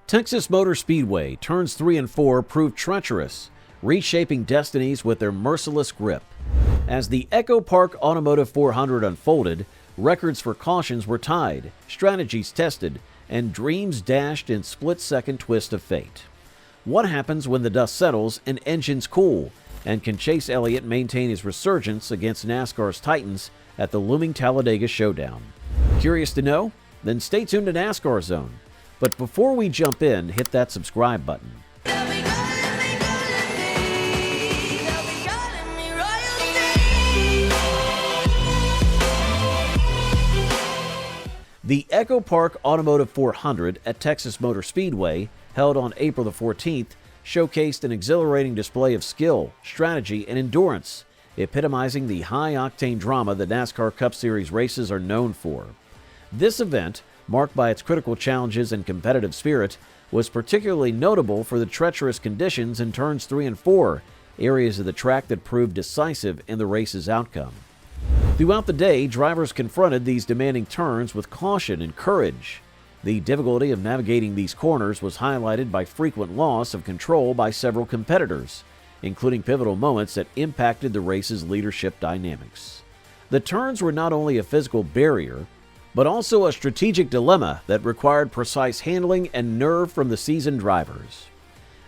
Texas Motor Speedway turns 3 and 4 proved treacherous, reshaping destinies with their merciless grip. As the Echo Park Automotive 400 unfolded, records for cautions were tied, strategies tested, and dreams dashed in split-second twist of fate. What happens when the dust settles and engines cool? And can Chase Elliott maintain his resurgence against NASCAR's Titans at the looming Talladega Showdown? Curious to know? Then stay tuned to NASCAR Zone. But before we jump in, hit that subscribe button. The Echo Park Automotive 400 at Texas Motor Speedway, held on April the 14th, showcased an exhilarating display of skill, strategy, and endurance, epitomizing the high-octane drama that NASCAR Cup Series races are known for. This event, marked by its critical challenges and competitive spirit, was particularly notable for the treacherous conditions in turns 3 and 4, areas of the track that proved decisive in the race's outcome. Throughout the day, drivers confronted these demanding turns with caution and courage. The difficulty of navigating these corners was highlighted by frequent loss of control by several competitors, including pivotal moments that impacted the race's leadership dynamics. The turns were not only a physical barrier, but also a strategic dilemma that required precise handling and nerve from the seasoned drivers.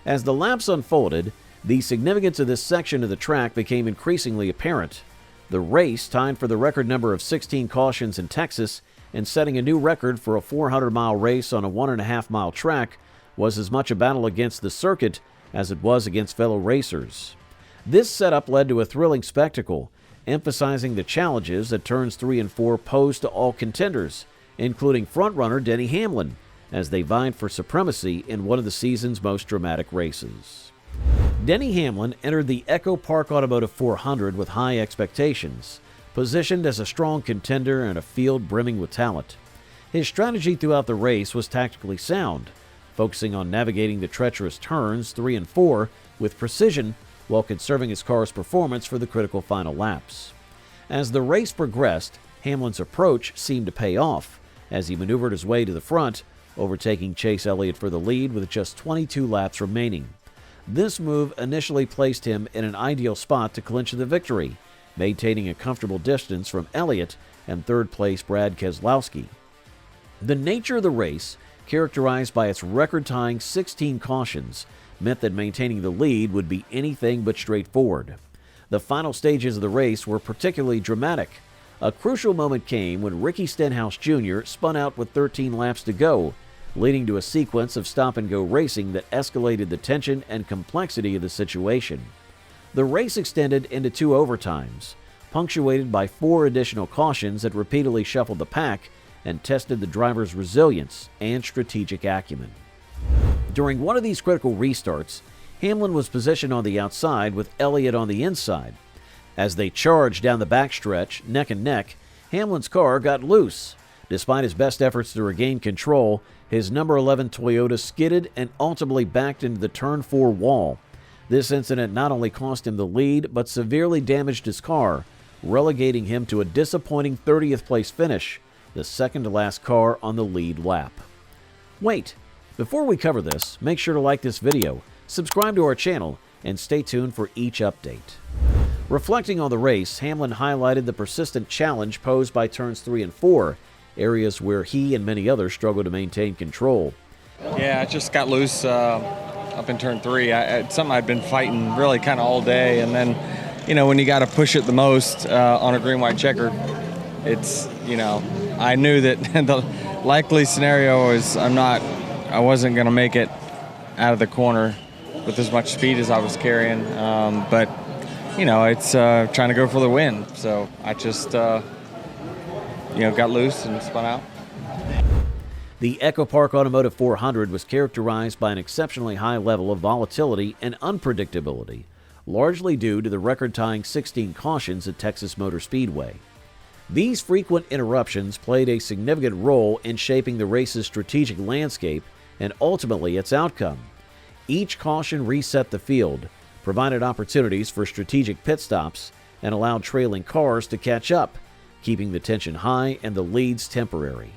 As the laps unfolded, the significance of this section of the track became increasingly apparent. The race, tied for the record number of 16 cautions in Texas and setting a new record for a 400-mile race on a 1.5-mile track, was as much a battle against the circuit as it was against fellow racers. This setup led to a thrilling spectacle, emphasizing the challenges that turns 3 and 4 posed to all contenders, including frontrunner Denny Hamlin, as they vied for supremacy in one of the season's most dramatic races. Denny Hamlin entered the Echo Park Automotive 400 with high expectations, positioned as a strong contender in a field brimming with talent. His strategy throughout the race was tactically sound, focusing on navigating the treacherous turns 3 and 4 with precision while conserving his car's performance for the critical final laps. As the race progressed, Hamlin's approach seemed to pay off as he maneuvered his way to the front, overtaking Chase Elliott for the lead with just 22 laps remaining. This move initially placed him in an ideal spot to clinch the victory, maintaining a comfortable distance from Elliott and third-place Brad Keselowski. The nature of the race, characterized by its record-tying 16 cautions, meant that maintaining the lead would be anything but straightforward. The final stages of the race were particularly dramatic. A crucial moment came when Ricky Stenhouse Jr. spun out with 13 laps to go, leading to a sequence of stop-and-go racing that escalated the tension and complexity of the situation. The race extended into 2 overtimes, punctuated by 4 additional cautions that repeatedly shuffled the pack and tested the driver's resilience and strategic acumen. During one of these critical restarts, Hamlin was positioned on the outside with Elliott on the inside. As they charged down the backstretch, neck and neck, Hamlin's car got loose. Despite his best efforts to regain control, his number 11 Toyota skidded and ultimately backed into the turn 4 wall. This incident not only cost him the lead, but severely damaged his car, relegating him to a disappointing 30th place finish, the second-to-last car on the lead lap. Wait, before we cover this, make sure to like this video, subscribe to our channel, and stay tuned for each update. Reflecting on the race, Hamlin highlighted the persistent challenge posed by turns 3 and 4, areas where he and many others struggled to maintain control. Yeah, it just got loose up in turn 3. It's something I'd been fighting really kind of all day, and then, when you got to push it the most on a green-white checker, it's, I knew that the likely scenario was I wasn't going to make it out of the corner with as much speed as I was carrying, but, it's trying to go for the win, so I just, got loose and spun out. The Echo Park Automotive 400 was characterized by an exceptionally high level of volatility and unpredictability, largely due to the record-tying 16 cautions at Texas Motor Speedway. These frequent interruptions played a significant role in shaping the race's strategic landscape and ultimately its outcome. Each caution reset the field, provided opportunities for strategic pit stops, and allowed trailing cars to catch up, keeping the tension high and the leads temporary.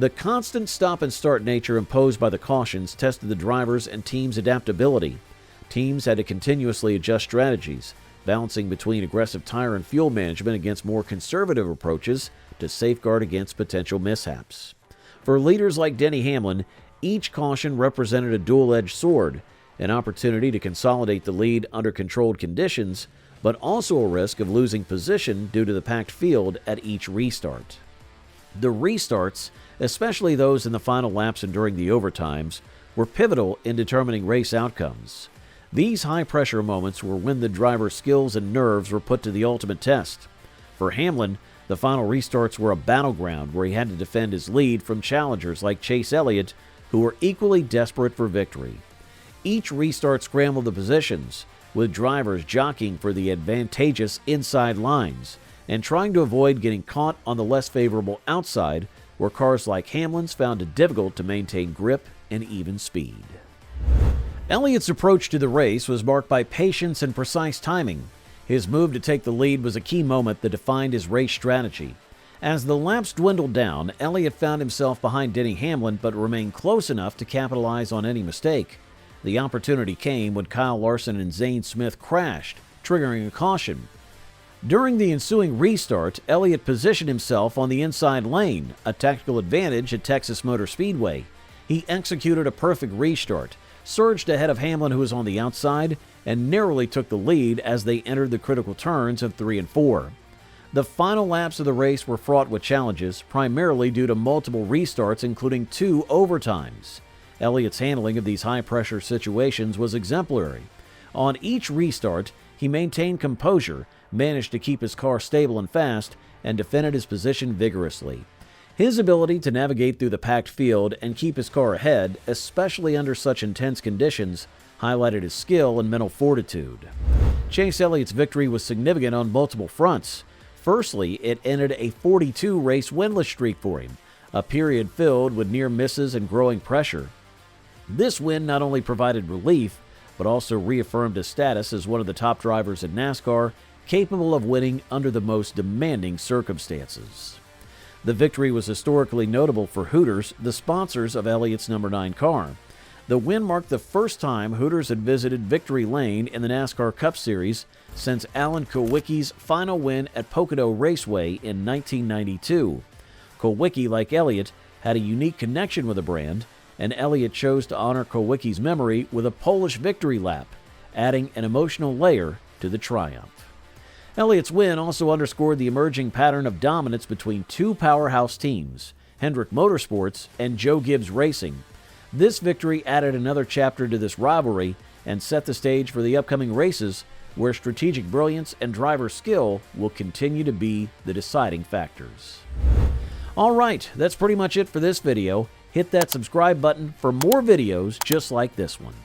The constant stop-and-start nature imposed by the cautions tested the drivers' and teams' adaptability. Teams had to continuously adjust strategies, balancing between aggressive tire and fuel management against more conservative approaches to safeguard against potential mishaps. For leaders like Denny Hamlin, each caution represented a dual-edged sword, an opportunity to consolidate the lead under controlled conditions, but also a risk of losing position due to the packed field at each restart. The restarts, especially those in the final laps and during the overtimes, were pivotal in determining race outcomes. These high-pressure moments were when the driver's skills and nerves were put to the ultimate test. For Hamlin, the final restarts were a battleground where he had to defend his lead from challengers like Chase Elliott, who were equally desperate for victory. Each restart scrambled the positions, with drivers jockeying for the advantageous inside lines and trying to avoid getting caught on the less favorable outside, where cars like Hamlin's found it difficult to maintain grip and even speed. Elliott's approach to the race was marked by patience and precise timing. His move to take the lead was a key moment that defined his race strategy. As the laps dwindled down, Elliott found himself behind Denny Hamlin but remained close enough to capitalize on any mistake. The opportunity came when Kyle Larson and Zane Smith crashed, triggering a caution. During the ensuing restart, Elliott positioned himself on the inside lane, a tactical advantage at Texas Motor Speedway. He executed a perfect restart, surged ahead of Hamlin, who was on the outside, and narrowly took the lead as they entered the critical turns of 3 and 4. The final laps of the race were fraught with challenges, primarily due to multiple restarts, including 2 overtimes. Elliott's handling of these high-pressure situations was exemplary. On each restart, he maintained composure, managed to keep his car stable and fast, and defended his position vigorously. His ability to navigate through the packed field and keep his car ahead, especially under such intense conditions, highlighted his skill and mental fortitude. Chase Elliott's victory was significant on multiple fronts. Firstly, it ended a 42-race winless streak for him, a period filled with near misses and growing pressure. This win not only provided relief, but also reaffirmed his status as one of the top drivers in NASCAR, capable of winning under the most demanding circumstances. The victory was historically notable for Hooters, the sponsors of Elliott's number 9 car. The win marked the first time Hooters had visited victory lane in the NASCAR Cup Series since Alan Kulwicki's final win at Pocono Raceway in 1992. Kulwicki, like Elliott, had a unique connection with the brand, and Elliott chose to honor Kulwicki's memory with a Polish victory lap, adding an emotional layer to the triumph. Elliott's win also underscored the emerging pattern of dominance between 2 powerhouse teams, Hendrick Motorsports and Joe Gibbs Racing. This victory added another chapter to this rivalry and set the stage for the upcoming races, where strategic brilliance and driver skill will continue to be the deciding factors. All right, that's pretty much it for this video. Hit that subscribe button for more videos just like this one.